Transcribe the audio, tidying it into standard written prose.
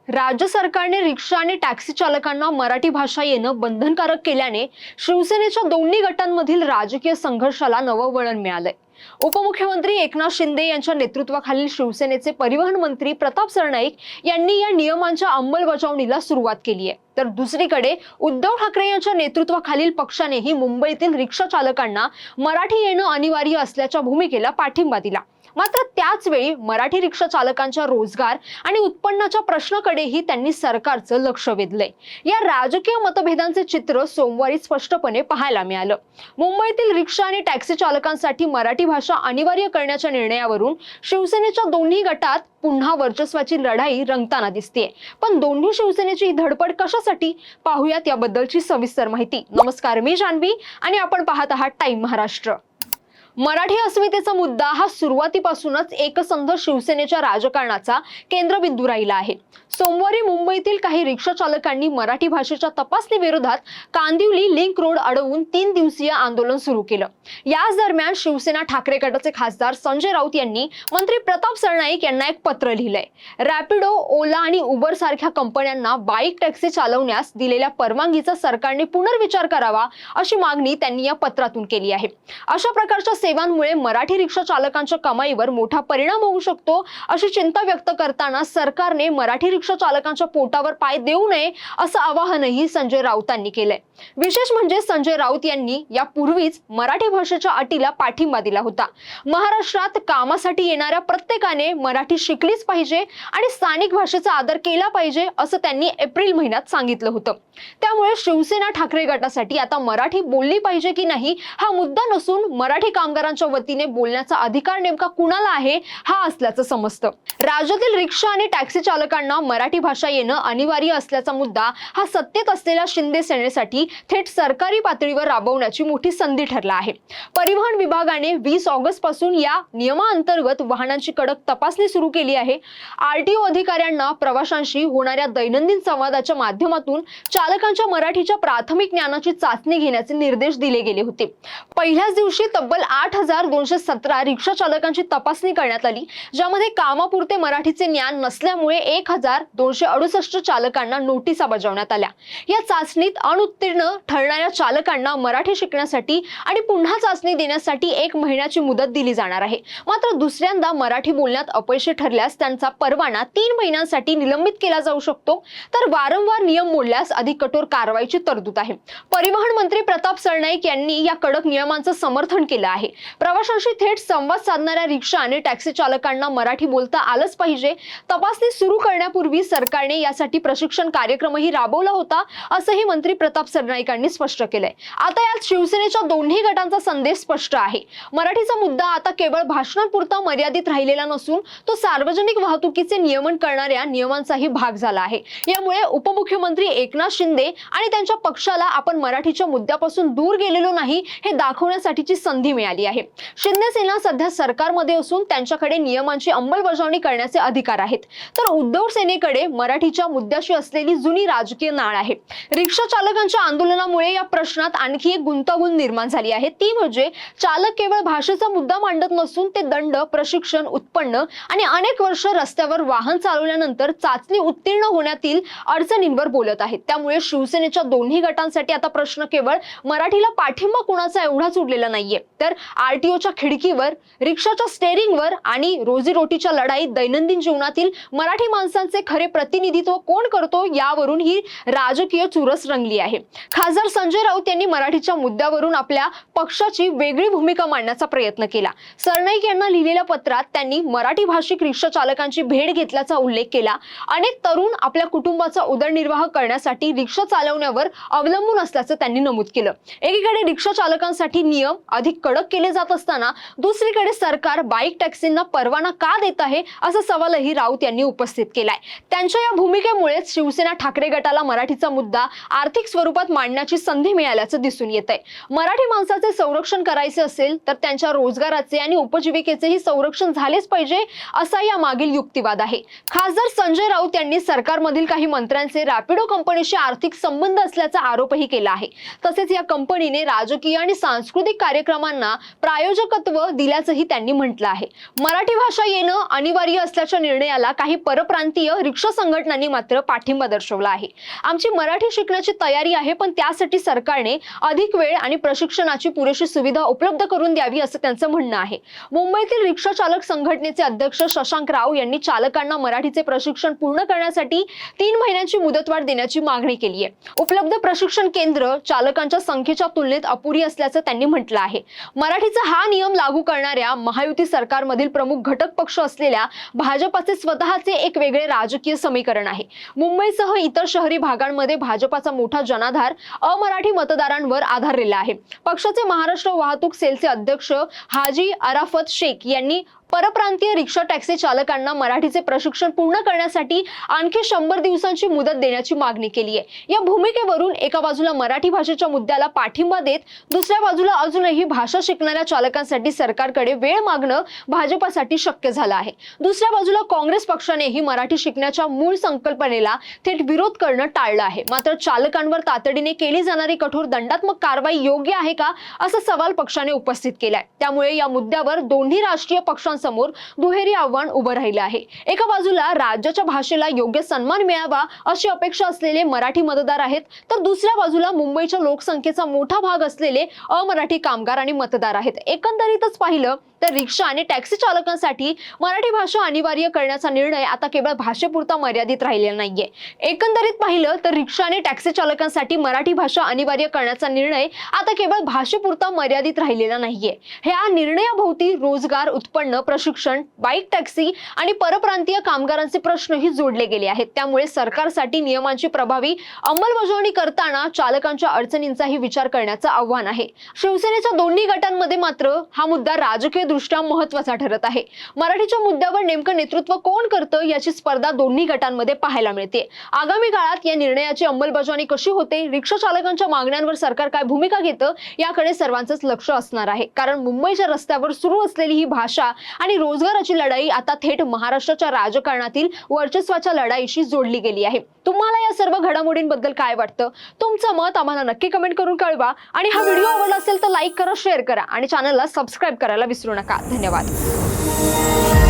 राज्य सरकारने रिक्षा आणि टॅक्सी चालकांना मराठी भाषा येणं बंधनकारक केल्याने शिवसेनेच्या दोन्ही गटांमधील राजकीय संघर्षाला नवं वळण मिळालंय। उपमुख्यमंत्री एकनाथ शिंदे यांच्या नेतृत्वाखालील शिवसेनेचे परिवहन मंत्री प्रताप सरनाईक यांनी या नियमांच्या अंमलबजावणीला सुरुवात केली आहे, तर दुसरीकडे उद्धव ठाकरे यांच्या नेतृत्वाखालील पक्षानेही मुंबईतील रिक्षा चालकांना मराठी येणं अनिवार्य असल्याच्या भूमिकेला पाठिंबा दिला। मात्र त्याच वेळी मराठी रिक्षा चालकांच्या रोजगार आणि उत्पन्नाच्या प्रश्नाकडेही त्यांनी सरकारचं लक्ष वेधलंय। या राजकीय मतभेदांचे चित्र सोमवारी स्पष्टपणे पाहायला मिळालं। मुंबईतील रिक्षा आणि टॅक्सी चालकांसाठी मराठी भाषा अनिवार्य करण्याच्या निर्णयावरून शिवसेनेच्या दोन्ही गटात पुन्हा वर्चस्वाची लढाई रंगताना दिसतेय। पण दोन्ही शिवसेनेची ही धडपड कशासाठी, पाहूयात याबद्दलची सविस्तर माहिती। नमस्कार, मी जान्हवी आणि आपण पाहत आहात टाइम महाराष्ट्र। मराठी अस्मितेचा मुद्दा हा सुरुवातीपासूनच एकसंध शिवसेनेच्या राजकारणाचा केंद्रबिंदू राहिला आहे। सोमवारी मुंबईतील काही रिक्षा चालकांनी मराठी भाषेच्या तपासणी विरोधात कांदिवली लिंक रोड अडवून 3 दिवसीय आंदोलन सुरू केलं। याच दरम्यान शिवसेना ठाकरे गटाचे खासदार संजय राऊत यांनी मंत्री प्रताप सरनाईक यांना एक पत्र लिहिलंय। रॅपिडो, ओला आणि उबर सारख्या कंपन्यांना बाईक टॅक्सी चालवण्यास दिलेल्या परवानगीचा सरकारने पुनर्विचार करावा, अशी मागणी त्यांनी या पत्रातून केली आहे। अशा प्रकारच्या सेवांमुळे मराठी रिक्षा चालकांच्या कमाईवर मोठा परिणाम होऊ शकतो, अशी चिंता व्यक्त करताना सरकारने मराठी रिक्षा चालकांच्या पोटावर पाय देऊ नये, असं आवाहनही संजय राऊतांनी केलंय। विशेष म्हणजे संजय राऊत यांनी यापूर्वीच मराठी भाषेच्या अटीला पाठिंबा दिला होता। महाराष्ट्रात कामासाठी येणाऱ्या प्रत्येकाने मराठी शिकलीच पाहिजे आणि स्थानिक भाषेचा आदर केला पाहिजे, असं त्यांनी एप्रिल महिन्यात सांगितलं होतं। त्यामुळे शिवसेना ठाकरे गटासाठी आता मराठी बोलली पाहिजे की नाही हा मुद्दा नसून मराठी कामगारांच्या वतीने बोलण्याचा अधिकार नेमका कुणाला आहे हा असल्याचं समजतं। राज्यातील रिक्षा आणि टॅक्सी चालकांना मराठी भाषा येणं अनिवार्य असल्याचा मुद्दा हा सत्तेत असलेल्या शिंदे सेनेसाठी थेट सरकारी पातळीवर राबवण्याची मोठी संधी ठरला आहे। परिवहन विभागाने 20 ऑगस्ट पासून या नियमाअंतर्गत वाहनांची कडक तपासणी सुरू केली आहे। आरटीओ अधिकाऱ्यांना प्रवाशांशी होणाऱ्या दैनंदिन संवादाच्या माध्यमातून चालकांच्या मराठीच्या प्राथमिक ज्ञानाची चाचणी घेण्याचे निर्देश दिले गेले होते। पहिल्याच दिवशी तब्बल 8217 रिक्षा चालकांची तपासणी करण्यात आली, ज्यामध्ये कामापुरते मराठीचे ज्ञान नसल्यामुळे 1268 चालकांना नोटिसा बजावण्यात आल्या। या चाचणीत अनुत्तीर्ण ठरणाऱ्या चालकांना मराठी शिकण्यासाठी आणि पुन्हा चाचणी देण्यासाठी 1 महिन्याची मुदत दिली जाणार आहे। मात्र दुसऱ्यांदा मराठी बोलण्यात अपयशी ठरल्यास त्यांचा परवाना 3 महिन्यांसाठी निलंबित केला जाऊ शकतो, तर वारंवार नियम मोडल्यास अधिक कठोर कारवाईची तरतूद आहे। परिवहन मंत्री प्रताप सरनाईक यांनी या कडक नियमांचं समर्थन केलं आहे। प्रवाशांशी थेट संवाद साधणाऱ्या रिक्षा आणि टॅक्सी चालकांना मराठी बोलता आलंच पाहिजे। तपासणी सुरू करण्यापूर्वी सरकारने यासाठी प्रशिक्षण कार्यक्रमही राबवला होता, असंही मंत्री प्रताप सरनाईकांनी स्पष्ट केलंय। आता यात शिवसेनेच्या दोन्ही गटांचा संदेश स्पष्ट आहे। मराठीचा मुद्दा आता केवळ भाषणांपुरता मर्यादित राहिलेला नसून तो सार्वजनिक वाहतुकीचे नियमन करणाऱ्या नियमांचाही भाग झाला आहे। यामुळे उपमुख्यमंत्री एकनाथ शिंदे आणि त्यांच्या पक्षाला आपण मराठीच्या मुद्द्यापासून दूर गेलेलो नाही हे दाखवण्यासाठीची संधी मिळाली आहे। शिंदे सेना सध्या सरकारमध्ये असून त्यांच्याकडे नियमांची अंमलबजावणी करण्याचे अधिकार आहेत, तर उद्धव सेनेकडे मराठीच्या मुद्द्याशी असलेली जुनी राजकीय नाळ आहे। रिक्षा चालकांच्या आंदोलनामुळे या प्रश्नात आणखी एक गुंतागुंत निर्माण झाली आहे, ती म्हणजे चालक केवळ भाषेचा मुद्दा मांडत नसून ते दंड, प्रशिक्षण, उत्पन्न आणि अनेक वर्ष रस्त्यावर वाहन चालवल्यानंतर चाचणी उत्तीर्ण होण्यातील अडचणींवर बोलत आहेत। त्यामुळे शिवसेनेच्या दोन्ही गटांसाठी आता प्रश्न केवळ मराठीला पाठिंबा कुणाचा एवढाच उरलेला नाहीये, तर आरटीओच्या खिडकीवर, रिक्षाच्या स्टेअरिंगवर आणि रोजीरोटीच्या लढाईत दैनंदिन जीवनातील मराठी माणसांचे खरे प्रतिनिधित्व कोण करतो यावरून ही राजकीय चुरस रंगली आहे। खासदार संजय राऊत यांनी मराठीच्या मुद्द्यावरून आपल्या पक्षाची वेगळी भूमिका मांडण्याचा प्रयत्न केला। सरनाईक यांना लिहिलेल्या पत्रात त्यांनी मराठी भाषिक रिक्षा चालकांची भेट घेतल्याचा उल्लेख केला। अनेक तरुण आपल्या कुटुंबाचा उदरनिर्वाह करण्यासाठी रिक्षा चालवण्यावर अवलंबून असल्याचं त्यांनी नमूद केलं। एकीकडे रिक्षा चालकांसाठी नियम अधिक कडक केले जात असताना दुसरीकडे सरकार बाईक टॅक्सींना परवाना का देत आहे, असा सवालही राऊत यांनी उपस्थित केलाय। त्यांच्या या भूमिकेमुळेच शिवसेना ठाकरे गटाला मराठीचा मुद्दा आर्थिक स्वरूपात मांडण्याची संधी मिळाल्याचं दिसून येतंय। मराठी माणसाचे संरक्षण करायचे असेल तर त्यांच्या रोजगाराचे आणि उपजीविकेचेही संरक्षण झालेच पाहिजे, असा या मागील युक्तिवाद आहे। खासदार संजय राऊत यांनी सरकारमधील काही मंत्र्यांचे रॅपिडो कंपनीशी आर्थिक संबंध असल्याचा आरोपही केला आहे। तसेच या कंपनीने राजकीय आणि सांस्कृतिक कार्यक्रमांना प्रायोजकत्व दिल्याचंही त्यांनी म्हटलं आहे. मराठी भाषा येणं अनिवार्य असल्याच्या निर्णयाला काही परप्रांतीय रिक्षा संघटनांनी मात्र पाठिंबा दर्शवला आहे. आमची मराठी शिकण्याची तयारी आहे, पण त्यासाठी सरकारने अधिक वेळ आणि प्रशिक्षणाची पुरेशी सुविधा उपलब्ध करून द्यावी असं त्यांचं म्हणणं आहे. मुंबईतील रिक्षा चालक संघटनेचे अध्यक्ष शशांक राव यांनी चालकांना मराठीचे प्रशिक्षण पूर्ण करण्यासाठी 3 महिन्यांची मुदतवाढ देण्याची मागणी केली आहे. उपलब्ध प्रशिक्षण केंद्र चालकांच्या संख्येच्या तुलनेत अपुरी असल्याचं त्यांनी म्हटलं आहे. मराठीचा हा नियम लागू करणाऱ्या महायुती सरकारमधील प्रमुख घटक पक्ष असलेल्या भाजपाचे स्वतःचे एक वेगळे राजकीय समीकरण आहे. मुंबईसह इतर शहरी भागांमध्ये भाजपाचा मोठा जनाधार अमराठी मतदारांवर आधारलेला आहे. पक्षाचे महाराष्ट्र वाहतूक सेलचे अध्यक्ष हाजी अराफत शेख यांनी परप्रांतीय रिक्षा टॅक्सी चालकांना मराठीचे प्रशिक्षण पूर्ण करण्यासाठी आणखी 100 दिवसांची मुदत देण्याची मागणी केली आहे. या भूमिकेवरून एका बाजूला मराठी भाषेच्या मुद्द्याला पाठिंबा देत दुसऱ्या बाजूला अजूनही भाषा शिकणाऱ्या चालकांसाठी सरकारकडे वेळ मागणं भाजपासाठी शक्य झालं आहे. दुसऱ्या बाजूला काँग्रेस पक्षानेही मराठी शिकण्याच्या मूळ संकल्पनेला थेट विरोध करणं टाळलं आहे. मात्र चालकांवर तातडीने केली जाणारी कठोर दंडात्मक कारवाई योग्य आहे का असा सवाल पक्षाने उपस्थित केलाय. त्यामुळे या मुद्द्यावर दोन्ही राष्ट्रीय पक्षांसमोर दुहेरी आव्हान उभं राहिलं आहे. एका बाजूला राज्याच्या भाषेला योग्य सन्मान मिळावा अशी अपेक्षा असलेले मराठी मतदार आहेत, तर दुसऱ्या बाजूला मुंबईच्या लोकसंख्येचा मोठा भाग असलेले अमराठी कामगार आणि मतदार आहेत. एकंदरीतच पाहिलं तर रिक्षा आणि टॅक्सी चालकांसाठी मराठी भाषा अनिवार्य करण्याचा निर्णय आता केवळ भाषेपुरता मर्यादित राहिलेला नाहीये. एकंदरीत पाहिलं तर रिक्षा आणि टॅक्सी चालकांसाठी मराठी भाषा अनिवार्य करण्याचा निर्णय आता केवळ भाषेपुरता मर्यादित राहिलेला नाहीये. ह्या निर्णयाभोवती रोजगार, उत्पन्न, प्रशिक्षण, बाईक टॅक्सी आणि परप्रांतीय कामगारांचे प्रश्नही जोडले गेले आहेत. त्यामुळे सरकारसाठी नियमांची प्रभावी अंमलबजावणी करताना चालकांच्या अडचणींचाही विचार करण्याचं आव्हान आहे. शिवसेनेच्या दोन्ही गटांमध्ये मात्र हा मुद्दा राजकीय दृष्ट्या महत्त्वाचा ठरत आहे. मराठीच्या मुद्द्यावर नेमकं नेतृत्व कोण करतं याची स्पर्धा दोन्ही गटांमध्ये पाहायला मिळते. आगामी काळात या निर्णयाची अंमलबजावणी कशी होते, रिक्षा चालकांच्या मागण्यांवर सरकार काय भूमिका घेतं याकडे सर्वांचंच लक्ष असणार आहे. कारण मुंबईच्या रस्त्यावर सुरू असलेली ही भाषा आणि रोजगाराची लढाई आता थेट महाराष्ट्राच्या राजकारणातील वर्चस्वाच्या लढाईशी जोडली गेली आहे. तुम्हाला या सर्व घडामोडींबद्दल काय वाटतं? तुमचं मत आम्हाला नक्की कमेंट करून कळवा. आणि हा व्हिडिओ आवडला असेल तर लाईक करा, शेअर करा आणि चॅनलला सबस्क्राईब करायला विसरू नका. धन्यवाद.